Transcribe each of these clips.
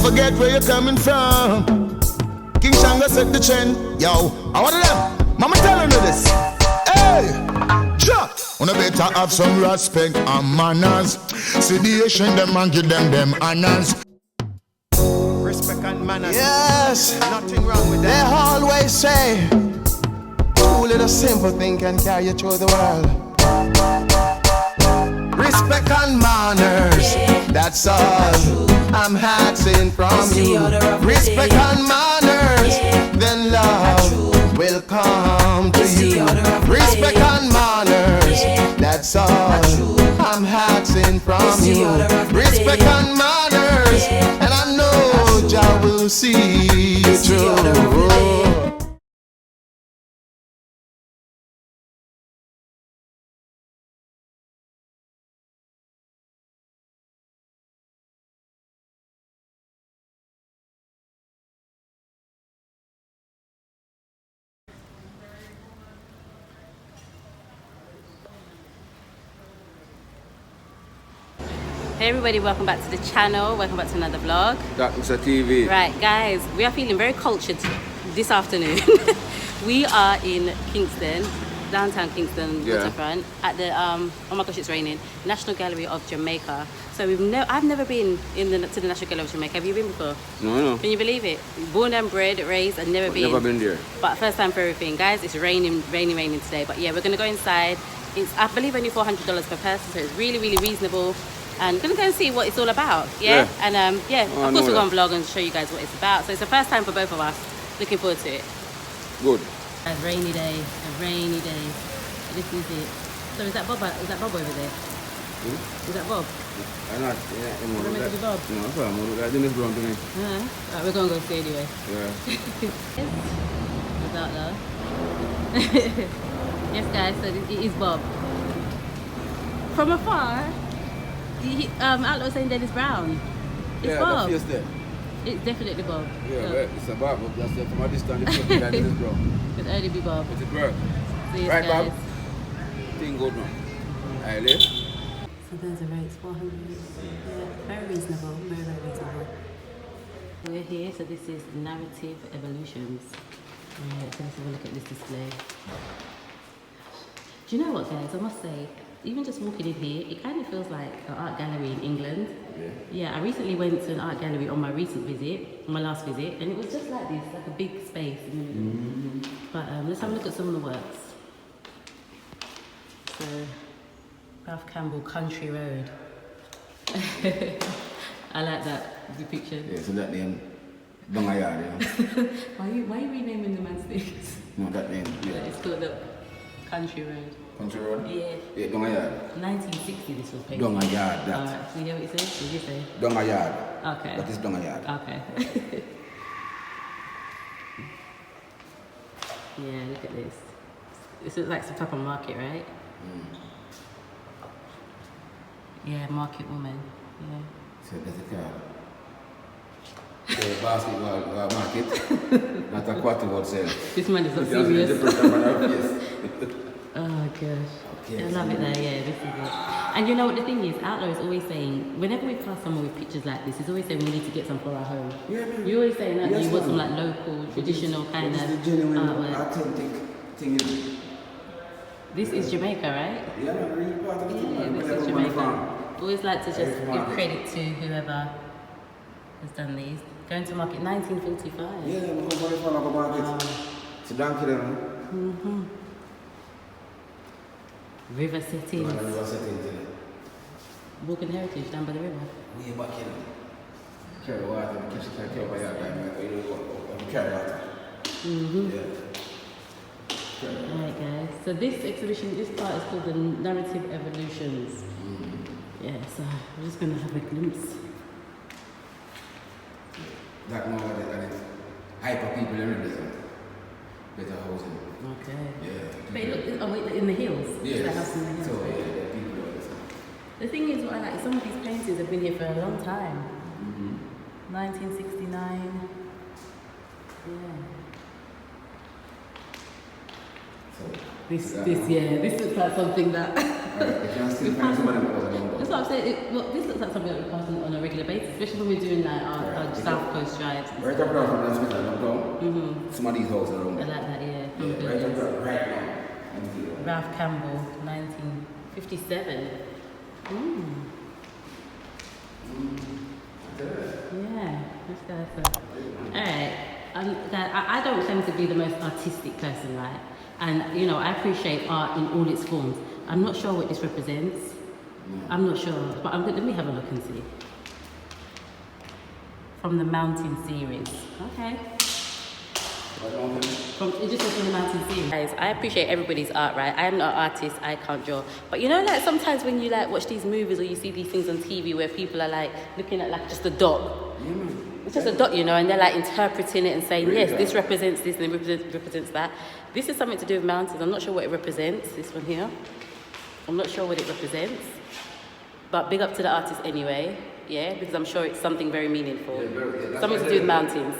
forget where you're coming from. King Shango set the trend. Yo, I want them. Mama telling you this. Hey, Jack. Wanna better have some respect and manners. See the Asian them and give them honors. Respect and manners. Yes. Nothing wrong with that. They always say, too little simple thing can carry you through the world. Respect and manners, that's all I'm asking from you. Respect and manners, then love will come to you. Respect and manners, that's all I'm asking from you. Respect and manners, and I know Jah will see you through. Hey everybody, welcome back to the channel, welcome back to another vlog. datmisehtv. Right guys, we are feeling very cultured this afternoon. We are in Kingston, downtown Kingston, waterfront, at the, oh my gosh it's raining, National Gallery of Jamaica. So I've never been to the National Gallery of Jamaica. Have you been before? No. Can you believe it? Born and bred, raised, and never been. Never been there. But first time for everything. Guys, it's raining today. But yeah, we're gonna go inside. It's, I believe, only $400 per person, so it's really, really reasonable. And gonna go and see what it's all about, yeah? And of course we'll go on vlog and show you guys what it's about. So it's the first time for both of us. Looking forward to it. Good. A rainy day. This is it. So is that Bob over there? Is that Bob? I'm not, Meant to be Bob? No, it's not. I think it's brown to me. Right, we're gonna go see anyway. Yeah. It's Outlaw. Yes guys, so it is Bob. From afar, Outlaw saying that it's brown. It's Bob. That's there. It's definitely Bob. Yeah, so. It's a Bob, but that's from a distance. It's brown. Could only be Bob. It's a bird. See Right, guys. Bob? Thing good now. I live. So there's a rate, 400. Yeah, very reasonable, very, very reasonable. We're here, so this is Narrative Evolutions. Right, so let's have a look at this display. Do you know what guys, I must say, even just walking in here, it kind of feels like an art gallery in England. Yeah, I recently went to an art gallery on my last visit, and it was just like this, like a big space in the middle. But let's have a look at some of the works. So, Ralph Campbell, Country Road. I like that depiction. Yeah, so that name, Dongayard, Why are you renaming the man's things? No, that name, It's called the Country Road. Country Road? Yeah. Yeah, Dongayard. 1960 this was painted. Dongayard, that. Alright, so you hear what it says? What did you say? Dongayard. Okay. That is Dongayard. Okay. Yeah, look at this. This looks like some type of market, right? Yeah, market woman. Yeah. So that's a car. Basketball market, not a quarter word sale. This man is not serious. Oh gosh. Okay, I love it there, yeah, this is it. And you know what the thing is, Outlaw is always saying, whenever we pass someone with pictures like this, he's always saying we need to get some for our home. Yeah, man. You always saying that Yes, you want some man. like local, traditional kind of This is the genuine, artwork. authentic thing. This is Jamaica, right? Yeah, man, really part of the thing, Yeah, man. this Wherever is we come Jamaica. from. Always like to just Every give market. credit to whoever has done these. Going to market 1945. Yeah, I'm going to the farm market. It's a donkey there, man. River settings. River settings, yeah. Walking heritage down by the river. Way back in. Carry water, carry by your time, carry water. Yeah. Alright guys, so this exhibition, this part is called the Narrative Evolutions. Yeah, so we're just going to have a glimpse. That more that it's hyper people in the better housing. Okay. Yeah. But it look, in the hills? Yes. The house in the hills. So yeah, the people are the thing is, what I like, some of these paintings have been here for a long time. 1969. Yeah. So This looks like something that. if you still find somebody that was That's what I'm well, this looks like something that we pass on a regular basis, especially when we're doing like our South Coast drives. Right up around from the hospital, downtown. Some of these houses around I there. like that, yeah. Yeah, right up around, right now. Ralph Campbell, 1957. Yeah, that's good. Alright, I don't claim to be the most artistic person, right? And, you know, I appreciate art in all its forms. I'm not sure what this represents. I'm not sure, but let me have a look and see. From the Mountain series. Okay. It just says from the Mountain series. Guys, I appreciate everybody's art, right? I am not an artist, I can't draw. But you know, like sometimes when you like watch these movies or you see these things on TV where people are like looking at like just a dot. It's just a dot, you know, and they're like interpreting it and saying, yes, this represents this and it represents that. This is something to do with mountains. I'm not sure what it represents, this one here. I'm not sure what it represents. But big up to the artist anyway, yeah, because I'm sure it's something very meaningful. Something to do with mountains.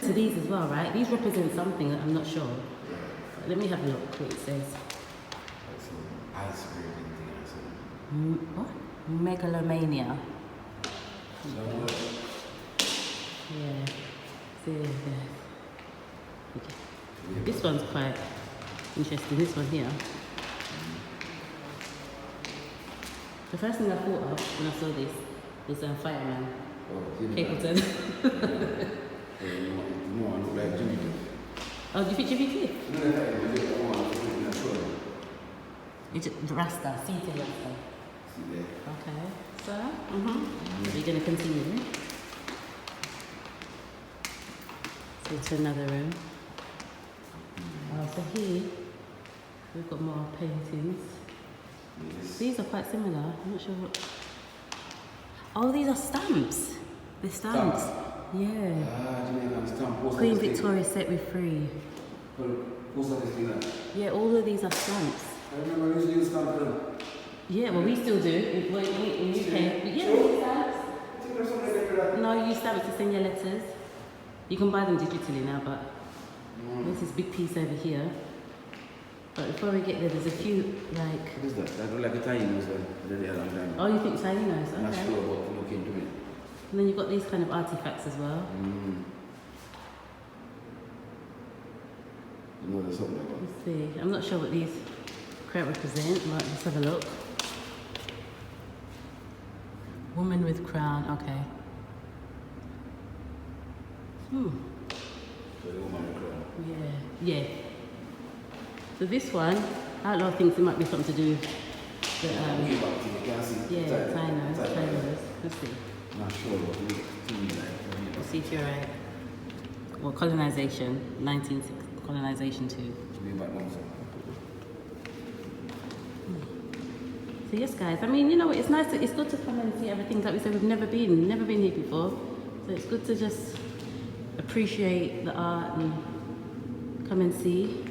To these as well, right? These represent something that I'm not sure. Let me have a look what it says. What? Megalomania. Yeah. See, okay. This one's quite interesting. This one here. The first thing I thought of when I saw this was Fireman. Capleton. Oh, do you think Jimmy Cliff? It's Rasta, seated Rasta. Okay, so, we're going to continue. So to another room. So here, we've got more paintings. These are quite similar. I'm not sure what. Oh, these are stamps. They're stamps. Yeah. Jamaican stamp. Queen Victoria set me free. Yeah, all of these are stamps. I remember we used to use stamps. Yeah, well, we still do. In UK. Yeah, we use stamps. No, you use stamps to send your letters. You can buy them digitally now, but there's this big piece over here. But before we get there, there's a few, like... What is that? That look like a tiny nose one. Oh, you think tiny nose? Okay. I'm not sure about looking into it. And then you've got these kind of artifacts as well. You know there's something like that. Let's see. I'm not sure what these quite represent. Right, let's have a look. Woman with crown, okay. So the woman with crown. Yeah. So this one, Outlaw thinks it might be something to do with the, China. Let's see. Not sure, but Let's see if you're right. Well, colonization, 1960, colonization too. So yes, guys, I mean, you know, it's nice, it's good to come and see everything that we said we've never been here before. So it's good to just appreciate the art and come and see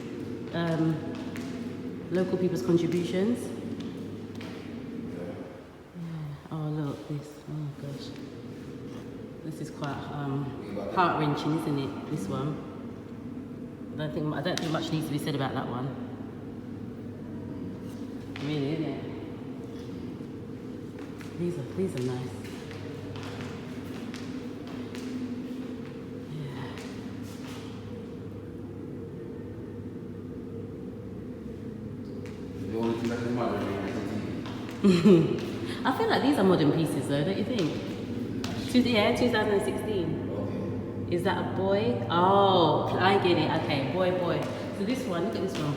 local people's contributions. Yeah. Oh look, this. Oh gosh, this is quite heart-wrenching, isn't it? This one. I don't think much needs to be said about that one. Really, isn't it? These are nice. I feel like these are modern pieces though, don't you think? 2016. Okay. Is that a boy? Oh, I get it. Okay, boy. So this one, look at this one.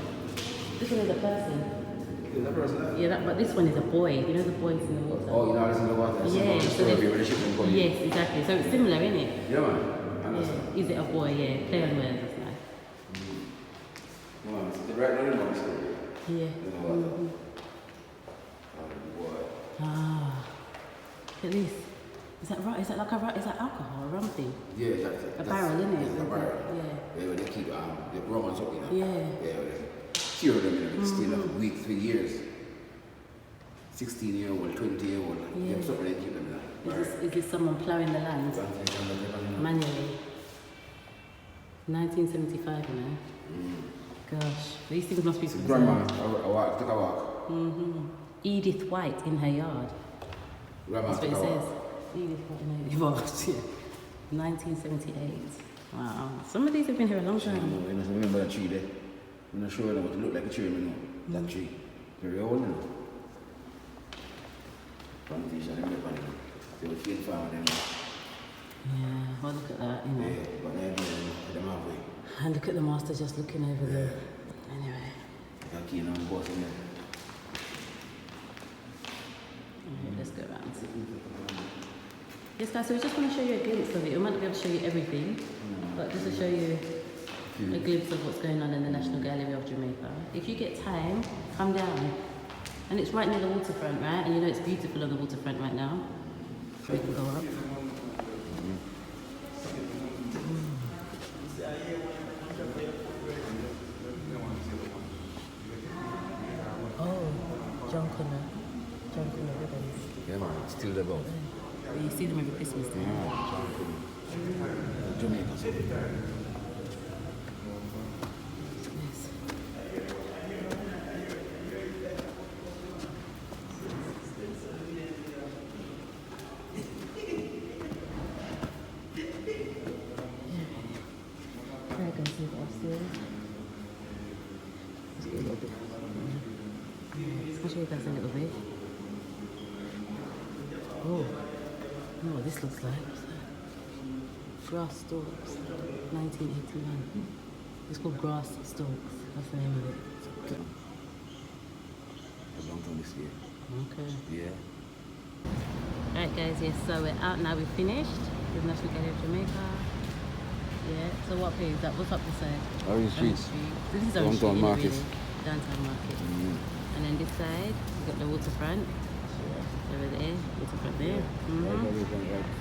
This one is a person. Is that person? Yeah, but this one is a boy. You know the boys in the water? Oh, you know it's in the water. Yeah. So yes, exactly. So it's similar, isn't it? Yeah, man. Yeah. Is it a boy? Yeah. Play on words. That's nice. No, it's the right name of the story. Yeah. In the water. Ah, look at this. Is that right? Is that like is that alcohol or rum thing? Yeah, that's it. A barrel, isn't it? It's a barrel. Yeah. Yeah, where they keep the rum and something. Yeah. Yeah, where they cure them in it. Stay like weeks, 3 years. 16-year-old, 20-year-old. Yeah. Yeah, something they keep them in that. Is this someone ploughing the land manually? 1975, you know. Gosh, these things must be. Grandma, I took a walk. Edith White in her yard. That's what it says. Edith White in her yard. Yeah. 1978. Wow. Some of these have been here a long time. You know, remember that tree there? I'm not sure what it looked like a tree, you know. That tree. Very old now. Plantation, I remember. They were field farmer then. Yeah, well look at that, you know. Yeah, but they're doing them halfway. And look at the master just looking over there. Anyway. Got key on the boss in there. Alright, let's go around. Yes guys, so we just want to show you a glimpse of it. We might not be able to show you everything, but just to show you a glimpse of what's going on in the National Gallery of Jamaica. If you get time, come down. And it's right near the waterfront, right? And you know it's beautiful on the waterfront right now. We can go up. Junk on the ribbons. Yeah, man, it's still the boat. You see them every Christmas time. Jamaica. Yes. There you go, see it upstairs. Let's go a little bit. I'll show you guys a little bit. Oh, I know what this looks like. Grass Stalks, 1981. It's called Grass Stalks. That's the name of it. A long time this year. Okay. Yeah. Alright guys, yes, so we're out now, we've finished with National Gallery of Jamaica. Yeah, so what page is that? What's up this side? Orange Street. This is Orange Street, really. Downtown Market. And then this side, we've got the waterfront. Over there, waterfront there. Right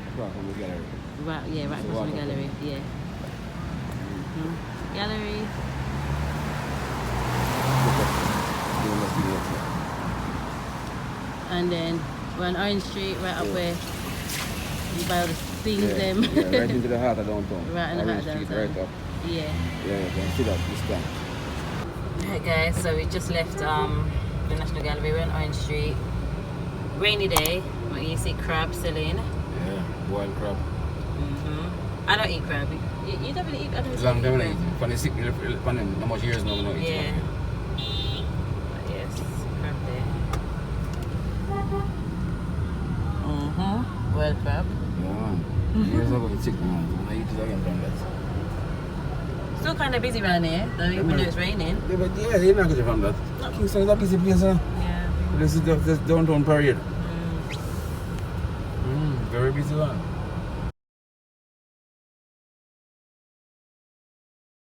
across from the gallery. Right, yeah, right across from the gallery, yeah. Gallery. And then we're on Orange Street, right up where you buy all the things them. Yeah, right into the heart of downtown. Right in the heart of Orange Street, downtown. right up. Yeah. Yeah, you can see that this time. Alright guys, so we just left the National Gallery, we're on Orange Street. Rainy day, but you see crab selling. Yeah, boiled crab. I don't eat crab. You don't really eat, I don't It's long time crab. now. When it's sick, how much years now we don't eat Yeah. crab. But yes, crab there. Boiled crab. Yeah, man. Years ago it's sick, man. I eat it again from that. Still kind of busy around here, though, even though it's raining. Yeah, but yeah, you're not getting from that. Kingston is a busy place, huh? Yeah. This is the downtown parade. Very busy one.